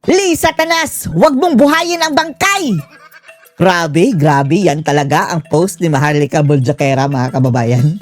Lisa Tanas, huwag mong buhayin ang bangkay! Grabe, yan talaga ang post ni Maharlika Boljakera, mga kababayan.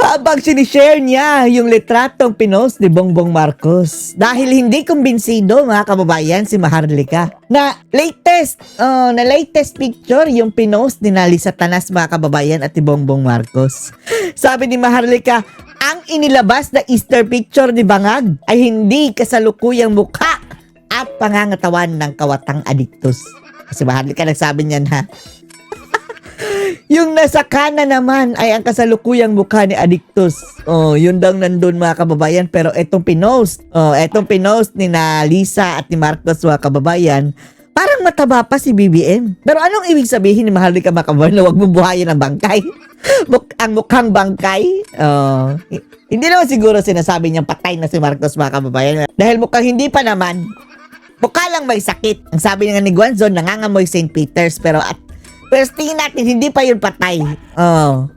Habang sinishare niya yung litratong pinost ni Bongbong Marcos. Dahil hindi kumbinsido, mga kababayan, si Maharlika na latest picture yung pinost ni Lisa Tanas, mga kababayan, at ni Bongbong Marcos. Sabi ni Maharlika, ang inilabas na Easter picture ni Bangag ay hindi kasalukuyang mukha at pangangatawan ng kawatang adiktus. Kasi Maharlika nagsabi niyan, ha? Yung nasa kanan naman ay ang kasalukuyang mukha ni adiktus. Oh, yun daw nandun, mga kababayan. Pero etong pinost ni na Lisa at ni Marcos, mga kababayan, parang mataba pa si BBM. Pero anong ibig sabihin ni Maharlika, mga kababayan, na huwag mo buhayin ang bangkay? Ang mukhang bangkay? Hindi naman siguro sinasabi niyang patay na si Marcos, mga kababayan. Dahil mukhang hindi pa naman. Mukha lang may sakit. Ang sabi nga ni Guanzon, nangangamoy St. Peter's. Pero tingin natin, hindi pa yun patay.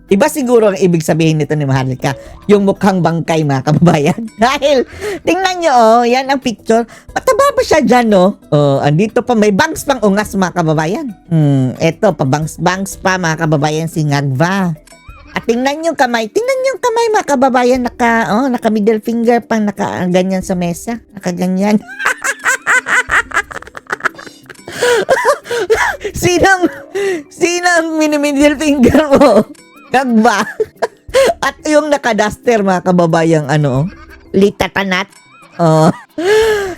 Iba siguro ang ibig sabihin nito ni Maharlika. Yung mukhang bangkay, mga kababayan. Dahil, tingnan nyo, yan ang picture. Mataba ba siya dyan, no? Andito pa, may bangs pang ungas, mga kababayan. Eto, pabangs-bangs pa, mga kababayan, si Ngagva. At tingnan yung kamay, mga kababayan, naka middle finger pang naka-ganyan sa mesa. Naka-ganyan. Sinang mini-middle finger mo? Ngagva. At yung naka-duster, mga kababayang Lita Tanat.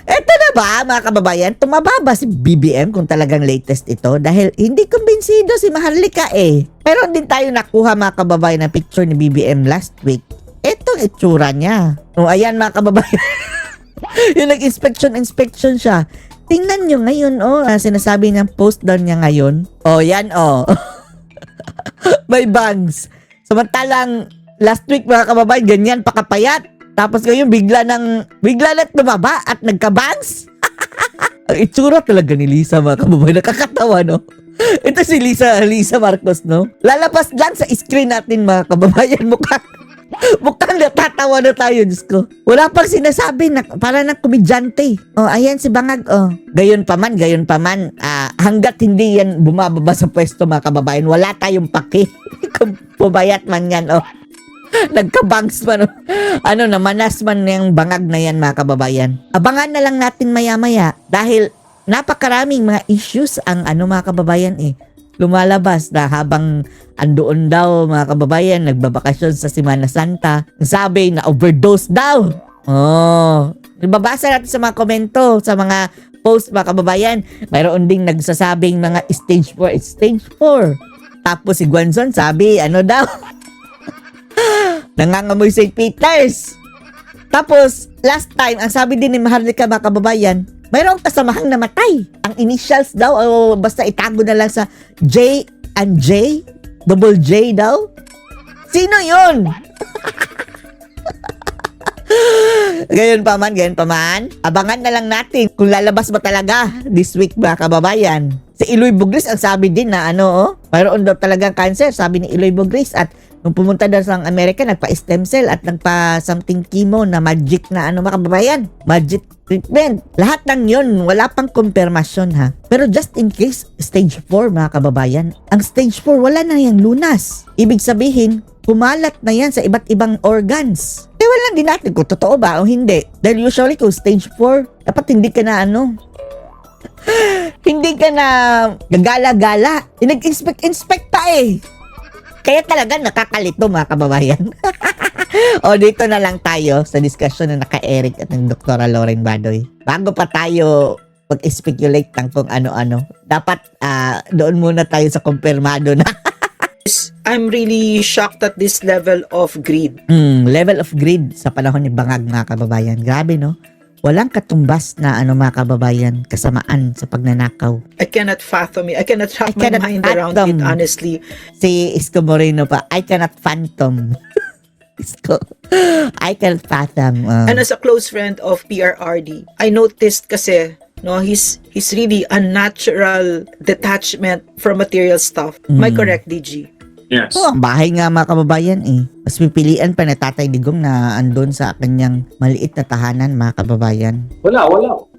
Eto na ba, mga kababayan? Tumaba ba si BBM kung talagang latest ito? Dahil hindi kumbinsido si Maharlika eh. Pero din tayo nakuha, mga kababayan, na picture ni BBM last week. Etong itsura niya. Ayan, mga kababayan. Yung nag-inspection siya. Tingnan nyo ngayon, sinasabi niyang post down niya ngayon. Yan, may bangs. Samantalang, last week, mga kababayan, ganyan, pakapayat. Tapos ngayon, bigla na tumaba at nagka-bangs. Ang itsura talaga ni Lisa, mga kababayan. Nakakatawa, no? Ito si Lisa Marcos, no? Lalabas lang sa screen natin, mga kababayan. Mukhang natatawa na tayo, Diyos ko. Wala pang sinasabi, para ng komedyante. Ayan si Bangag, Gayon pa man, hanggat hindi yan bumababa sa pwesto, mga kababayan, wala tayong paki. Kung pubayat man yan, nagkabangs man, namanas man yung Bangag na yan, mga kababayan. Abangan na lang natin maya-maya dahil napakaraming mga issues ang mga kababayan lumalabas na habang andoon daw, mga kababayan, nagbabakasyon sa Semana Santa. Sabi na overdose daw. Ibabasa natin sa mga komento, sa mga post, mga kababayan. Mayroon ding nagsasabing mga stage 4. Tapos si Guanzon sabi, daw? Nangangamoy St. Peter's. Tapos, last time, ang sabi din ni Maharlika, mga kababayan, mayroong kasamahang namatay. Ang initials daw, basta itago na lang sa J and J, double J daw. Sino yun? Gayon pa man. Abangan na lang natin kung lalabas ba talaga this week, mga kababayan. Si Iloy Bugris, ang sabi din na mayroon daw talagang cancer, sabi ni Iloy Bugris. At nung pumunta daw sa Amerika, nagpa-stem cell at nagpa-something chemo na magic na mga kababayan. Magic treatment. Lahat ng yun, wala pang kumpirmasyon, ha. Pero just in case, stage 4, mga kababayan. Ang stage 4, wala na yung lunas. Ibig sabihin, kumalat na yan sa iba't ibang organs. Wala din natin kung totoo ba o hindi. Dahil usually kung stage 4, dapat hindi ka na hindi ka na gagala-gala. Nag-inspect pa Kaya talaga nakakalito, mga kababayan. Dito na lang tayo sa discussion na naka-Eric at ng Dr. Lauren Badoy. Bago pa tayo mag-speculate ng kung ano-ano, dapat doon muna tayo sa kumpirmado na. I'm really shocked at this level of greed. Level of greed sa panahon ni Bangag, mga kababayan. Grabe, no? Walang katumbas na mga kababayan, kasamaan sa pagnanakaw. I cannot fathom it. I cannot wrap my mind around it, honestly. Si Isko Moreno pa, I cannot phantom. Isko, I cannot fathom. And as a close friend of PRRD, I noticed kasi, he's really a natural detachment from material stuff. Am I correct, DG? Yes. Oh, ang bahay nga mga kababayan eh. Mas pipilian pa na Tatay Digong na andun sa kanyang maliit na tahanan mga kababayan. Wala.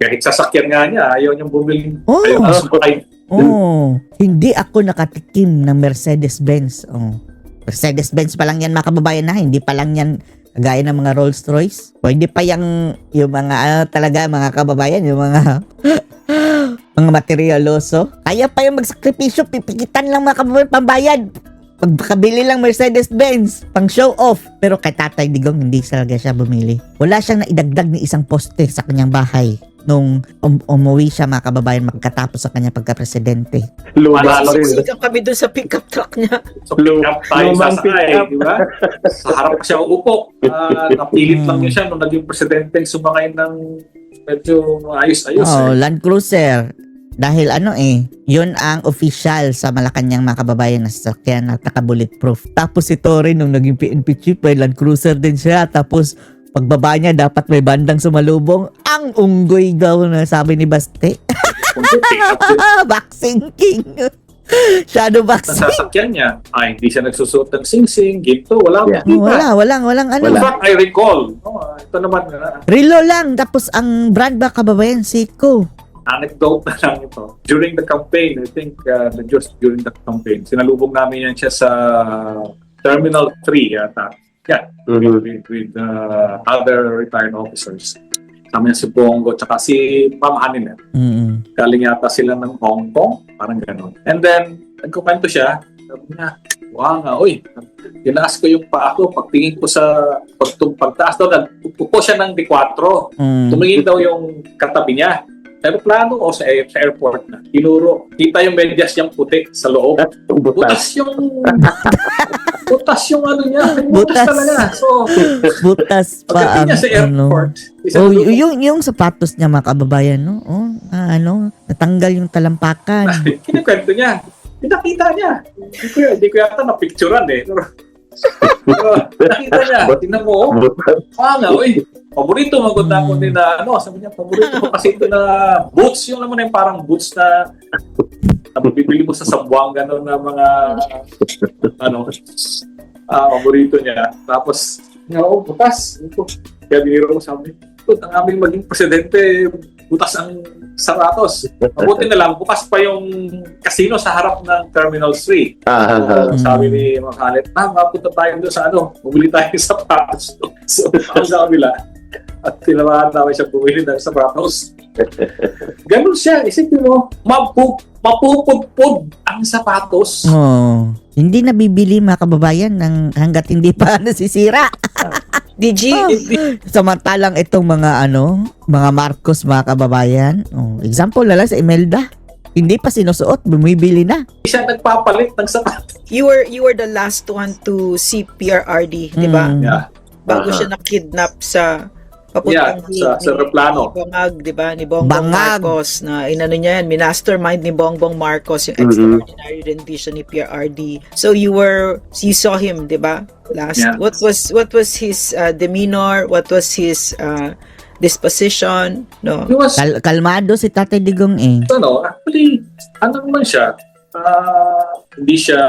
Kahit sasakyan nga niya, ayaw niyang bumili. Oh. Ayaw na sumakay. Oh, hindi ako nakatikim ng Mercedes-Benz. Oh. Mercedes-Benz pa lang yan mga kababayan na, hindi pa lang yan gaya ng mga Rolls-Royce. O hindi pa yung mga talaga mga kababayan, yung mga mga materyaloso. Kaya pa yung magsakripisyo, pipikitan lang mga kababayan pambayad. Pagkabili lang Mercedes-Benz, pang show off. Pero kay Tatay Digong, hindi talaga siya bumili. Wala siyang naidagdag ni isang poste sa kanyang bahay nung umuwi siya mga kababayan magkatapos sa kanyang pagka-presidente. Siksikan kami dun sa pickup truck niya. So, pick up tayo sasakay, di ba? Sa harap siya uupo. Napilit lang niya siya nung naging presidente sumakay ng medyo ayos-ayos. Oh, Land Cruiser. Dahil yun ang official sa Malacanang mga kababayan na sasakyan at naka-bulletproof. Tapos si Torre nung naging PNP chief, may Land Cruiser din siya. Tapos pagbaba niya dapat may bandang sumalubong. Ang unggoy daw na sabi ni Baste. Boxing King. Shadow boxing. Sasakyan niya, hindi siya nagsusuot ng sing-sing, ginto, wala. Walang In fact, I recall, ito naman, Relo lang. Tapos ang brand ba kababayan? Seiko. anecdote na lang ito. During the campaign, I think, just during the campaign, sinalubong namin yan siya sa Terminal 3 yata. Yeah, with other retired officers. Kami si Bongo tsaka si Ma'am Hanin. Galing yata sila ng Hong Kong, parang gano'n. And then, nagkukwento siya, sabi niya, wow nga, uy, tinaas ko yung paa ko, pagtingin ko sa pagtaas daw, nagpupo siya ng D4. Tumingin daw yung katabi niya. Aeroplano o sa airport na. Tinuro. Kita yung medyas niyang puti sa loob. Butas yung ano niya. Butas talaga. So, butas pa pagdating niya sa airport. Yung sapatos niya mga kababayan, no? Natanggal yung talampakan. Kinikwento niya. Pinakita niya. Hindi ko yata na-picturean eh. Pero nakita niya. Tingnan mo. Nga, uy. Paborito maganda ko din na, sabi niya, paborito ko kasi ito na boots. Yung naman yung parang boots na bibili mo sa Sambuanga na mga, paborito niya. Tapos, butas. Kaya biniro ko sabi, ang aming maging presidente, butas ang sapatos. Mabuti na lang, bukas pa yung casino sa harap ng Terminal 3. Sabi ni Makalit, mapunta tayo doon sa bumili tayo ng sapatos. So, ako sa kabila. At tinamaan namin siya bumili ng sapatos. Ganun siya. Isipin mo, mapupudpud ang sapatos. Hindi nabibili mga kababayan hanggat hindi pa nasisira. Samantalang itong mga mga Marcos mga kababayan. Example na lang sa Imelda. Hindi pa sinusuot, bumibili na. Siya nagpapalit ng sapatos. You were the last one to see PRRD, di ba? Yeah. Bago siya na-kidnap sa papuntang sa aeroplano. Ni Bangag, di ba? Ni Bongbong Marcos na niya yan, minastermind ni Bongbong Marcos yung extraordinary rendition ni PRRD. So you saw him, di ba? Last. Yeah. What was his demeanor? What was his disposition? No. He was, Kalmado si Tatay Digong eh. actually, naman siya? Hindi siya,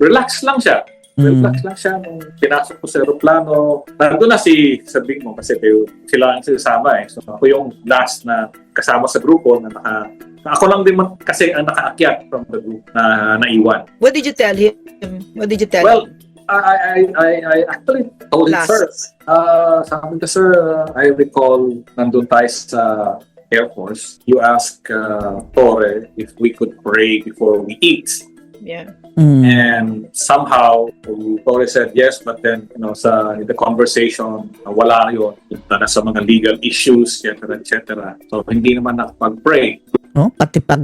relax lang siya. Relax lang siya nung pinasok ko sa aeroplano. Nandun na si Bing mo kasi sila ang sasama eh. So ako yung last na kasama sa grupo na ako lang din kasi ang nakaakyat from the group na naiwan. What did you tell him? Well, I actually told him first. Sabi ko, sir, I recall nandun tayo sa Air Force. You ask Torre if we could pray before we eat. Yeah. And somehow, Torre said yes, but then, in the conversation, wala yun. Na sa mga legal issues, etc. So, hindi naman nakapag-pray. Pati pag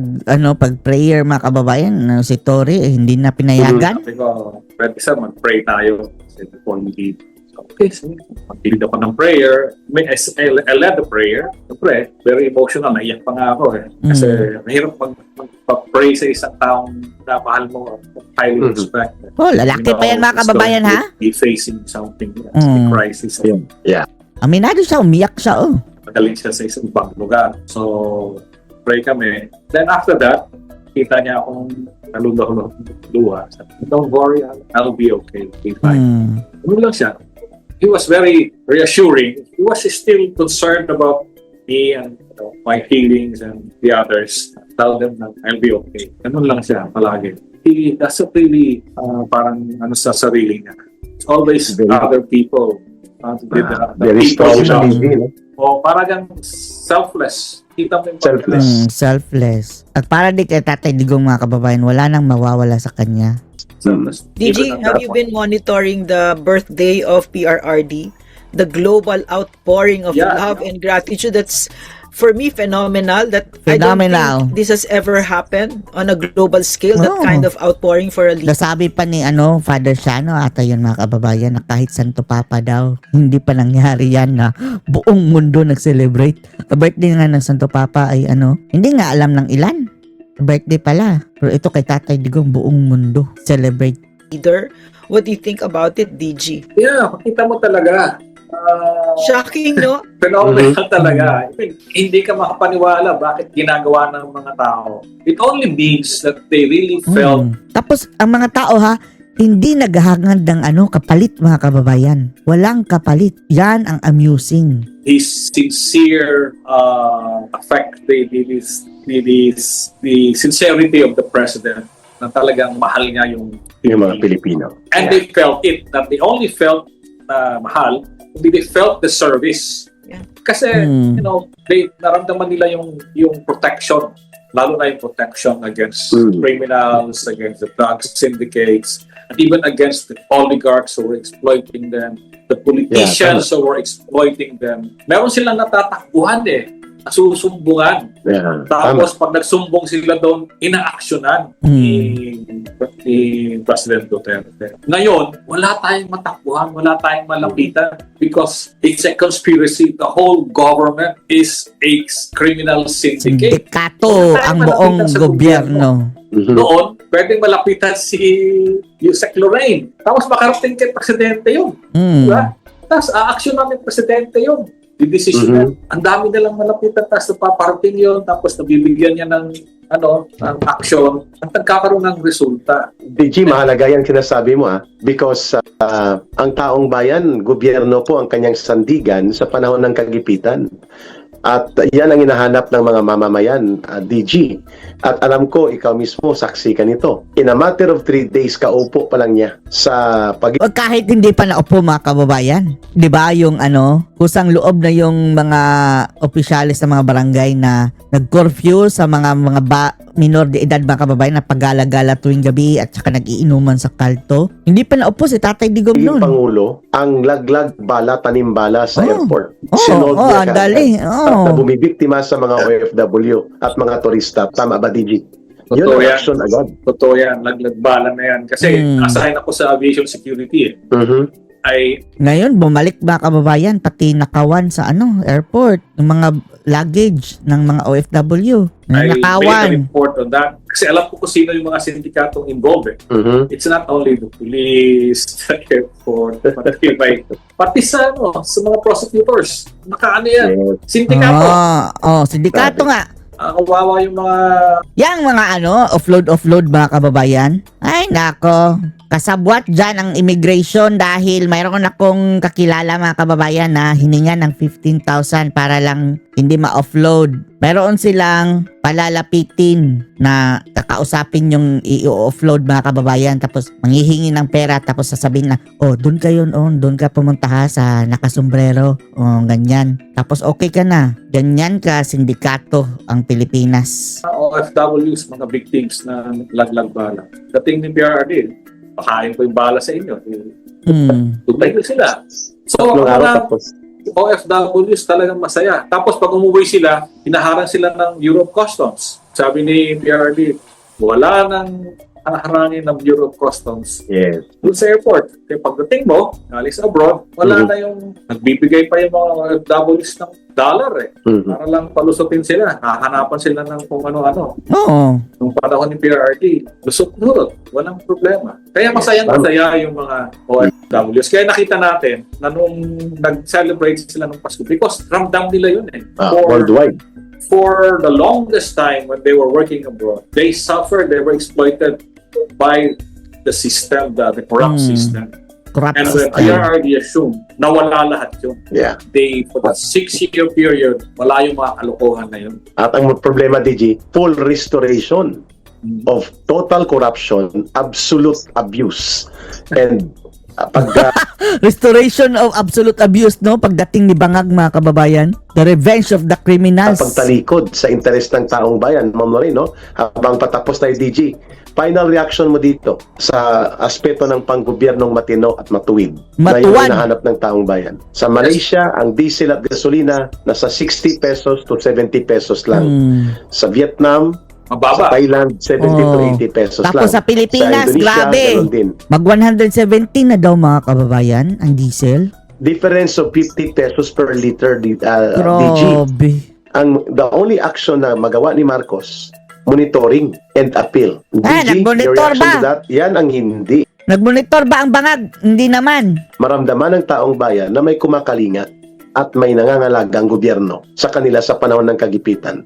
prayer mga kababayan, si Torre hindi na pinayagan. Sabi ko, pwede sir, mag-pray tayo before we leave. Okay, so mag-lead ako ng prayer. I led the prayer. Siyempre, very emotional. Naiyak pa nga ako eh. Kasi mahirap mag-pray sa isang taong na mahal mo, highly respect. Lalaki pa yan mga kababayan ha? Be facing something, a crisis. Yeah. Aminado siya, umiyak siya Magaling siya sa isang ibang lugar. So, pray kami. Then after that, Kita niya akong naluluha. Don't worry, I'll be okay. Be fine. Ano lang siya. He was very reassuring. He was still concerned about me and my feelings and the others. Tell them that I'll be okay. Ganun lang siya palagi. He doesn't really parang sa sarili niya. It's always other people. Very strong siya. O parang selfless. Kita mo yung Selfless. Selfless. At para di kay Tatay Digong mga kababayan, wala nang mawawala sa kanya. selfless. DG, have you been monitoring the birthday of PRRD? The global outpouring of love and gratitude that's, for me, phenomenal. That I don't Phenomenal. think this has ever happened on a global scale, that Oo. kind of outpouring for a leader. Nasabi pa ni Father Shano ata yun mga kababayan na kahit Santo Papa daw, hindi pa nangyari yan na buong mundo nag-celebrate. Birthday nga ng Santo Papa ay hindi nga alam ng ilan. Birthday pala. Pero ito kay Tatay Digong buong mundo celebrate. What do you think about it, DG? Yeah, makita mo talaga. Shocking, no? Phenomenal talaga. I mean, hindi ka makapaniwala bakit ginagawa ng mga tao. It only means that they really felt Tapos ang mga tao hindi naghahangad ng kapalit mga kababayan. Walang kapalit. Yan ang amusing. his sincere affect, the sincerity of the president na talagang mahal niya yung mga Pilipino. And they felt it. That they only felt mahal, hindi they felt the service. Yeah. Kasi, they naramdaman nila yung protection, lalo na yung protection against criminals, against the drug syndicates, and even against the oligarchs who were exploiting them, the politicians who were exploiting them. Meron silang natatakbuhan nasusumbungan. Yeah. Tapos pag nagsumbong sila doon, inaaksyonan ni President Duterte. Ngayon, wala tayong matakbuhan, wala tayong malapitan because it's a conspiracy. The whole government is a criminal syndicate. Dikato ang buong gobyerno. Noon, pwedeng malapitan si Yusek Lorraine. Tapos makarating kay Presidente yun. Diba? Tapos aaksyonan ng Presidente yun. Yung decision ang dami nilang malapitan, tapos napaparating yun, tapos nabibigyan niya ng action at nagkakaroon ng resulta. DG, mahalaga yan sinasabi mo because ang taong bayan, gobyerno po ang kanyang sandigan sa panahon ng kagipitan. At yan ang hinahanap ng mga mamamayan, DG. At alam ko, ikaw mismo, saksi ka nito. In a matter of 3 days, kaupo pa lang niya sa O kahit hindi pa naupo mga kababayan. 'Di ba yung kusang loob na yung mga opisyalis sa mga barangay na nag-curfew sa mga minor de edad mga kababayan na pagala-gala tuwing gabi at saka nag-iinuman sa kalto. Hindi pa naupo si Tatay Digong noon. Pangulo, ang laglag bala, tanim bala sa airport. Ang dali. Na bumibiktima sa mga OFW at mga turista. Tama ba, DG? Yun ang action agad. Totoo yan. Laglag-bala na yan. Kasi assign ako sa aviation security Ngayon, bumalik ba kababayan pati nakawan sa airport, yung mga luggage ng mga OFW. I made a Nakawan. report on that. Kasi alam ko kung sino yung mga sindikatong involved. It's not only the police, the airport, pati sa mga prosecutors. Nakaano yan. Sindikato. Sindikato nga. Kawawa yung mga Yang mga offload mga kababayan. Ay nako, kasabwat dyan ang immigration dahil mayroon akong kakilala mga kababayan na hininga ng 15,000 para lang hindi ma-offload. Mayroon silang palalapitin na kakausapin yung i-offload mga kababayan tapos manghihingi ng pera tapos sasabihin na, doon ka pumunta sa nakasombrero, ganyan. Tapos okay ka na. Ganyan ka, sindikato ang Pilipinas. OFWs, mga victims na laglag bala. Dating ni PRRD, pakain ko yung bala sa inyo. Tutay ko sila. So, OFWs talagang masaya. Tapos pag umuwi sila, hinaharang sila ng Bureau of Customs. Sabi ni PRRD, wala nang harangin ng Bureau of Customs. Yes. Doon sa airport. Kaya pagdating mo, alis abroad, wala na yung, nagbibigay pa yung mga OFWs ng dollar para lang palusutin sila. Hahanapan sila ng kung ano-ano. Oo. Nung panahon ni PRRD, lusot-nurot, walang problema. Kaya masaya yung mga OFWs. Kaya nakita natin na nung nag-celebrate sila ng Pasko, because ramdam nila yun Worldwide. for the longest time when they were working abroad, they suffered, they were exploited by the system, the corrupt system. Corrupt And when system. PRRD assumed, nawala lahat yun. Yeah. They, for the 6-year period, wala yung mga kalokohan na yun. At ang problema, DG, full restoration of total corruption, absolute abuse. And pagka Restoration of absolute abuse, no? Pagdating ni Bangag, mga kababayan. The revenge of the criminals. pagtalikod sa interes ng taong bayan, Ma'am Lorraine, no? Habang patapos tayo, DG, final reaction mo dito sa aspeto ng panggobyernong matino at matuwid na yung Matuwad. hinahanap ng taong bayan. Sa Malaysia, ang diesel at gasolina nasa 60 pesos to 70 pesos lang. Sa Vietnam, sa Mababa. Thailand, 70 to Oh. 80 pesos Tapos lang. sa Pilipinas, Indonesia, grabe. ganun din. Mag 117 na daw, mga kababayan, ang diesel. Difference of 50 pesos per liter, DG. Grabe. The only action na magawa ni Marcos, monitoring and appeal. nag-monitor your reaction ba? to that? Yan ang hindi. Nagmonitor ba ang Bangag? Hindi naman. Maramdaman ng taong bayan na may kumakalinga at may nangangalaga ang gobyerno sa kanila sa panahon ng kagipitan.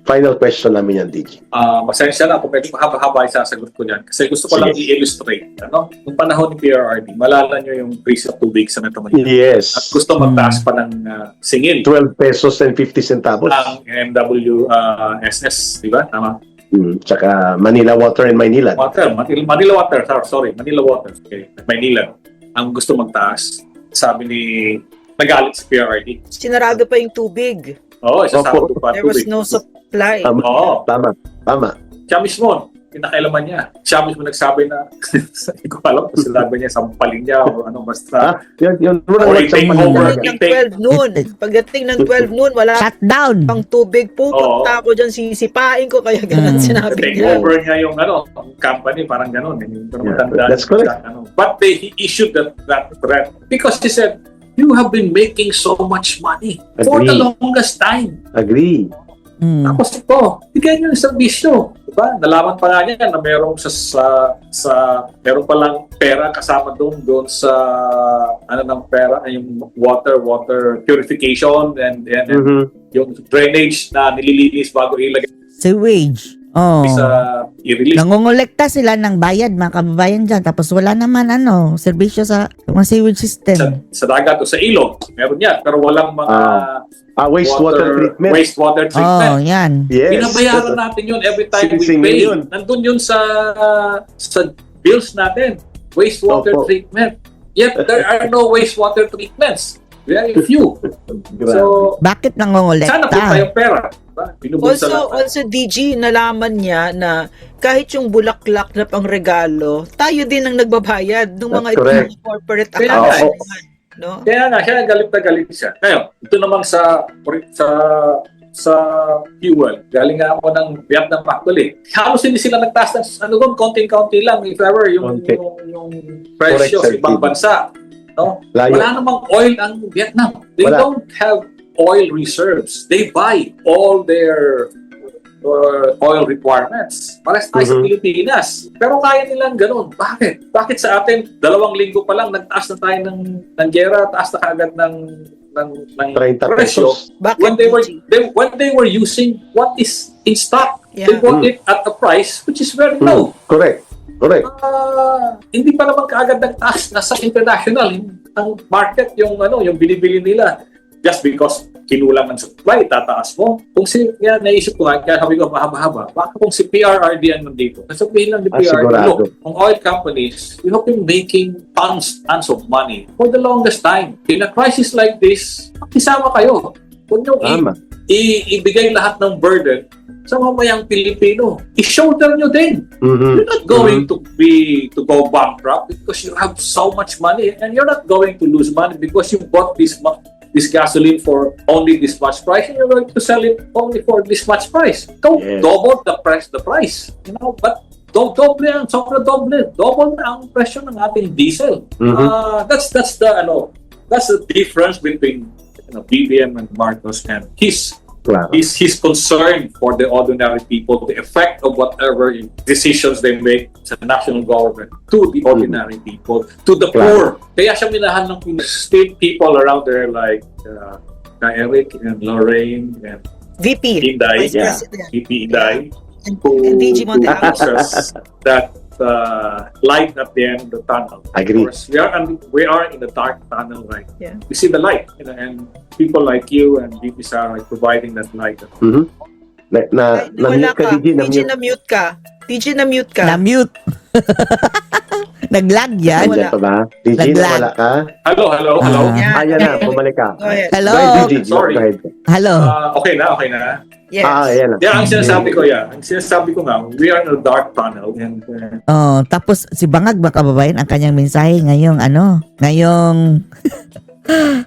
Final question namin yan, DG. Masensya na kung pwede mahaba-haba yung sasagot ko niyan. Kasi gusto ko lang Sige. i-illustrate. Ano? Nung panahon ni PRRD, malala nyo yung price of tubig sa Metro Manila. Yes. At gusto magtaas pa ng singil 12 pesos and 50 centavos. ang MWSS, di ba? Tama? Tsaka Manila Water in Maynila. Manila Water, sorry. Manila Water. Okay. Manila. Ang gusto magtaas, sabi ni nagalit si PRRD. Sinarado pa yung tubig. Oo, isasabot pa There was tubig. no supply. Oo. Tama. Siya mismo, pinakailaman niya. Siya mismo nagsabi na, hindi ko alam kung sinabi niya, sampalin niya o ano, basta. Yun. Or i-take over. Pagdating ng 12 noon, pagdating ng 12 noon, wala Shutdown. pang tubig. Pupunta ako dyan, sisipain ko. Kaya ganun sinabi Take niya. over niya yung company, parang gano'n. Hindi ko naman tandaan. That's correct. But he issued that threat because he said, you have been making so much money for the Agree. longest time. Agree. Tapos ito, bigyan nyo yung serbisyo. Diba? Nalaman pa nga niya na merong meron palang pera kasama doon sa ng pera, yung water purification and yung drainage na nililinis bago ilagay Sewage. Oh. sa i-release. Nangongolekta sila ng bayad, mga kababayan dyan. Tapos wala naman, serbisyo sa mga sewage system. Sa dagat o sa ilog. Meron yan. Pero walang mga Wastewater treatment. wastewater treatment. Oh, yan. Yes. Binabayaran natin yun every time we Sinisingil pay. yun. Nandun yun sa bills natin. Wastewater Opo. treatment. Yet there are no wastewater treatments. Very few. Grabe. So, Bakit sana nangongolekta? punta yung pera. Diba? Binubulsa lang. Also, DG, nalaman niya na kahit yung bulaklak na pang regalo, tayo din ang nagbabayad ng mga That's correct. itong corporate Kaya accounts. nga. No? Kaya nga, siya galit na galit siya. Ngayon, ito naman sa fuel. Galing nga ako ng Vietnam actually. Halos hindi sila nagtaas ng konting-konti lang if ever yung Konti. yung presyo Correct, sa ibang sir. bansa. No? Layo. Wala namang oil ang Vietnam. They Wala. don't have oil reserves. They buy all their oil requirements. Pares tayo sa Pilipinas. Pero kaya nilang ganun. Bakit? Bakit sa atin, 2 linggo pa lang, nagtaas na tayo ng gera, taas na kaagad ng 30 presyo. pesos. Bakit, When they were DG? when they were using what is in stock, Yeah. they bought it at a price which is very low. Correct. Hindi pa naman kaagad nagtaas na sa international ang market yung binibili nila just because kinulang ng supply, tataas mo. Kung naisip ko nga, kaya sabi ko mahaba-haba, baka kung si PRRD ang nandito, sabihin lang ni PRRD, sigurado. look, kung oil companies, you have been making tons of money for the longest time. In a crisis like this, isama kayo. Huwag nyo Tama. ibigay lahat ng burden sa mamayang Pilipino. I-shoulder nyo din. You're not going to go bankrupt because you have so much money, and you're not going to lose money because you bought this gasoline for only this much price, and you're going to sell it only for this much price. Don't Yes. double the price. But double na ang presyo ng ating diesel. That's the difference between BBM and Marcos and his Claro. He's concerned for the ordinary people, the effect of whatever decisions they make sa national government to the ordinary people, to the poor. Kaya siya minahan ng still people around there like Eric and Lorraine and VP, Inday, Vice yeah. President, VP Inday, and who DG Monteagudo. gives us that light at the end of the tunnel. Agree. Of course, we are in the dark tunnel, right? Yeah. We see the light, and people like you and VP Sara are providing that light. Mhm. Ay, nawala Na-mute ka, ka. DJ, DJ, na-mute. na-mute ka. DJ, na-mute ka. Na-mute. Naglag yan. Wala. Nandiyan pa ba? DJ, Naglag. nawala ka? Hello. Ah. Yeah. Ayan na, bumalik ka. Go ahead. Hello? Go ahead, DJ. Sorry. Go ahead. Hello. Okay na. Yes. Ayan na. Ang sinasabi ko nga, we are in a dark tunnel, and Oh, tapos si Bangag mga kababayan ang kanyang mensahe ngayong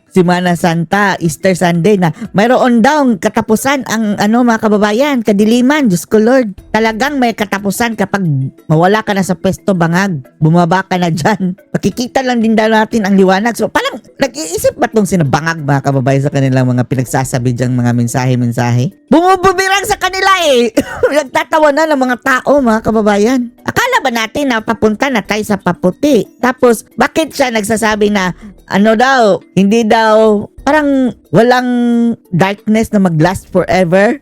Semana Santa, Easter Sunday na mayroon daw katapusan ang mga kababayan, kadiliman, Diyos ko Lord. Talagang may katapusan kapag mawala ka na sa pwesto, Bangag. Bumaba ka na dyan. Makikita lang din daw natin ang liwanag. So parang nag-iisip ba itong sinabangag mga kababayan sa kanilang mga pinagsasabi dyang mga mensahe-mensahe? Bumububirang sa kanila eh. Nagtatawa na ng mga tao mga kababayan. Akala ba natin na papunta na tayo sa paputi? Tapos bakit siya nagsasabi na hindi daw, parang walang darkness na mag-last forever.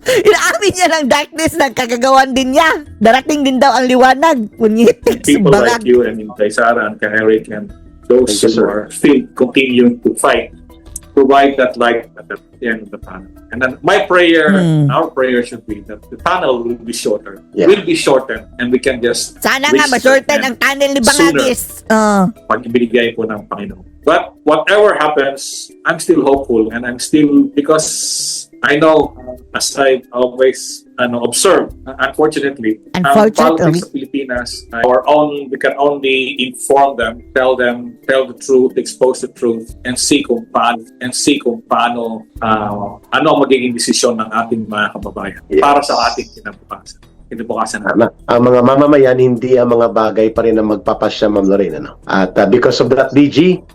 Inaamin niya ng darkness na kagagawan din niya. Darating din daw ang liwanag. Punyitik si people Bangag. like you and Kay Sara and Kay Eric and those Thank you, who sir. are still continuing to fight, provide that light at the end of the tunnel. And then my prayer, our prayer should be that the tunnel will be shorter. Yeah. Will be shortened, and we can just Sana nga reach ma-shorten and ang tunnel ni Bangagis. pag ibinigay po ng Panginoon. But whatever happens, I'm still hopeful, and I'm still, because I know, as I always observe, unfortunately, ang politics sa Pilipinas, we can only inform them, tell the truth, expose the truth, and see kung paano ano ang magiging desisyon ng ating mga kababayan para sa ating kinabukasan. Tama. Ang mga mamamayan, hindi ang mga bagay pa rin ang magpapasya, Ma'am Lorraine. At because of that, DG,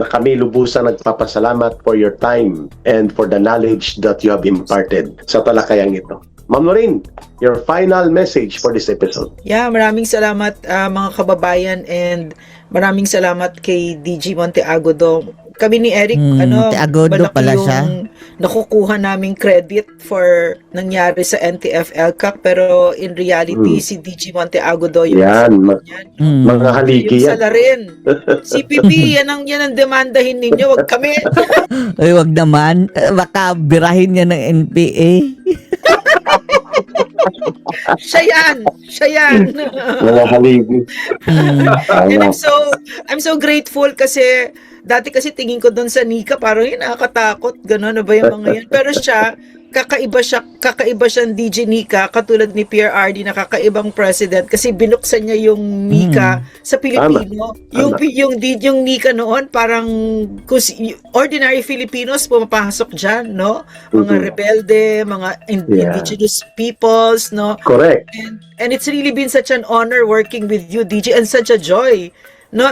kami lubusan nagpapasalamat for your time and for the knowledge that you have imparted sa talakayang ito. Ma'am Lorraine, your final message for this episode. Yeah, maraming salamat mga kababayan, and maraming salamat kay DG Monteagudo. Kami ni Eric, Monteagudo malaki pala yung siya. nakukuha naming credit for nangyari sa NTF-ELCAC, pero in reality, si DG Monteagudo yung Yan, mga yung haligi yan. sala rin. CPP, yan ang demandahin ninyo, wag kami. Ay, wag naman. Baka birahin niya ng NPA. Siya yan. Mga haligi. And I'm so grateful kasi dati kasi tingin ko doon sa Nika parang yun nakakatakot, gano'n na ba yung mga yan, pero siya kakaiba siyang DJ Nika, katulad ni PRRD na kakaibang president kasi binuksan niya yung Nika sa Pilipino. Yung Nika noon parang ordinary Filipinos pumapasok dyan, no? Mga rebelde, mga indigenous peoples, no? Correct. And it's really been such an honor working with you, DJ, and such a joy. No,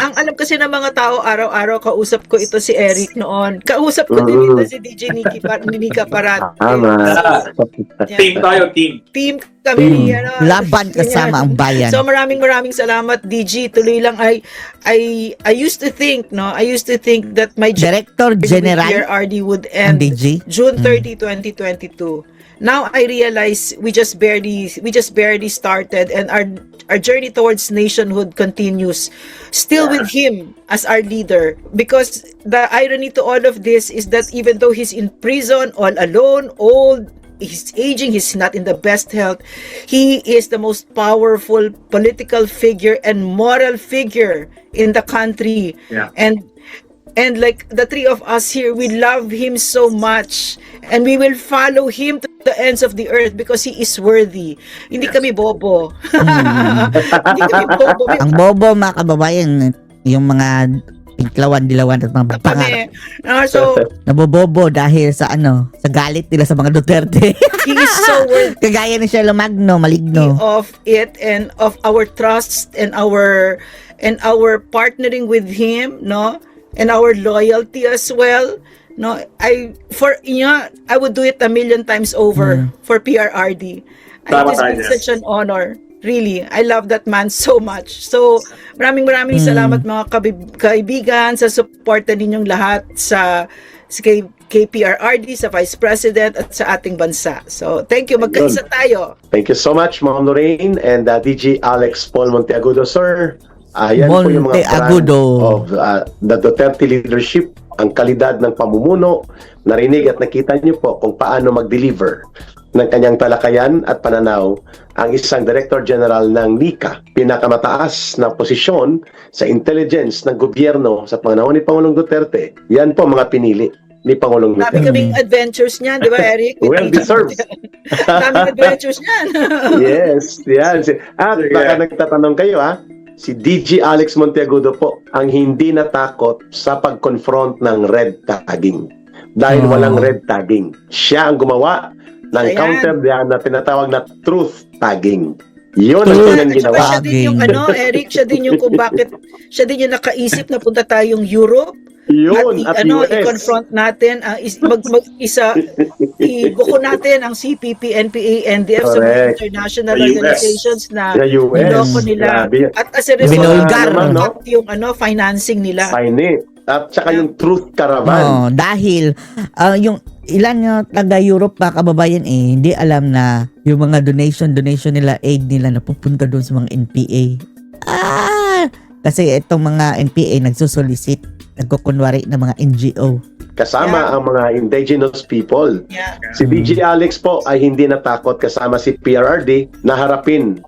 ang alam kasi ng mga tao, araw-araw kausap ko ito si Eric noon. Kausap ko din ito si DJ Nika Parati. Tama. Team tayo, team. Team kami, Laban kasama ang bayan. So maraming salamat, DG. Tuloy lang I used to think that my Director General PRRD would end DG. June 30, 2022. Now I realize we just barely started, and our journey towards nationhood continues, still with him as our leader. Because the irony to all of this is that even though he's in prison, all alone, old, he's aging, he's not in the best health, he is the most powerful political figure and moral figure in the country. Yeah. And like the three of us here, we love him so much, and we will follow him to the ends of the earth because he is worthy. Hindi kami bobo. Hindi kami bobo. Ang bobo mga kababayan, yung mga pinklawan-dilawan at mga pangarap. So, Nabobobo dahil sa sa galit nila sa mga Duterte. he is so worthy Kagaya ni Shelo Magno, maligno. of it, and of our trust, and our partnering with him, no? And our loyalty as well, no? I would do it a million times over for PRRD. It has been such an honor. Really, I love that man so much. So, maraming salamat mga kaibigan sa suporta ninyong lahat sa sa KPRRD, sa Vice President at sa ating bansa. So, thank you. Magkaisa tayo. Thank you so much, Ma'am Lorraine and DG Alex Paul Monteagudo, sir. Yan po yung mga Monteagudo. of the Duterte leadership, ang kalidad ng pamumuno. Narinig at nakita niyo po kung paano mag-deliver ng kanyang talakayan at pananaw ang isang Director General ng NICA, pinakamataas na posisyon sa intelligence ng gobyerno sa panahon ni Pangulong Duterte. Yan po mga pinili ni Pangulong Dami Duterte. kaming adventures niyan, di ba, Eric? Well deserved. Daming adventures niyan. Yes, yan. At baka nagtatanong kayo si DG Alex Monteagudo po ang hindi natakot sa pag-confront ng red tagging. Dahil walang red tagging. Siya ang gumawa ng Ayan. counter na tinatawag na truth tagging. Yun ang Truth kanyang At saka ginawa. siya din yung Eric, siya din yung kung bakit, siya din yung nakaisip na punta tayong Europe. Yun, at US. I-confront natin ang ibuko natin ang CPP, NPA, NDF sa mga Correct. international Sa US. organizations na Sa US. niloko nila. Grabe. At as a result, Binulgar, cut yung financing nila. Sign it. At saka yung truth caravan. Dahil yung ilan yung taga-Europe mga kababayan hindi alam na yung mga donation nila, aid nila napupunta doon sa mga NPA. Kasi itong mga NPA nagsusolicit, nagkukunwari ng mga NGO. Kasama ang mga indigenous people. Yeah. Si DG Alex po ay hindi natakot kasama si PRRD na harapin,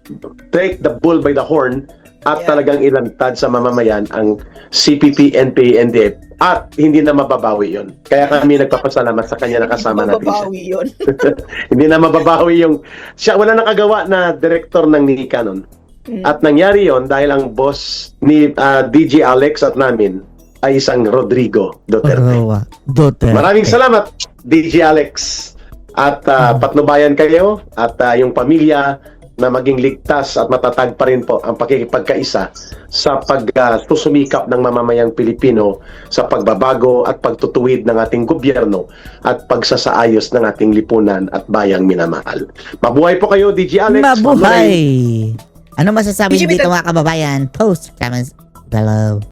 take the bull by the horn at Yeah. talagang ilantad sa mamamayan ang CPP, NPA, NDF at hindi na mababawi yon. Kaya kami nagpapasalamat sa kanya na kasama natin siya. Mababawi yun. Hindi na mababawi yung siya, wala nakagawa na director ng NICA nun. At nangyari yon dahil ang boss ni DG Alex at namin ay isang Rodrigo Duterte. Duterte. Maraming salamat, DG Alex. At patnubayan kayo at yung pamilya na maging ligtas at matatag pa rin po ang pakikipagkaisa sa pagsusumikap ng mamamayang Pilipino sa pagbabago at pagtutuwid ng ating gobyerno at pagsasaayos ng ating lipunan at bayang minamahal. Mabuhay po kayo, DG Alex. Mabuhay! Ano masasabi DG, dito mga kababayan? Post comments below.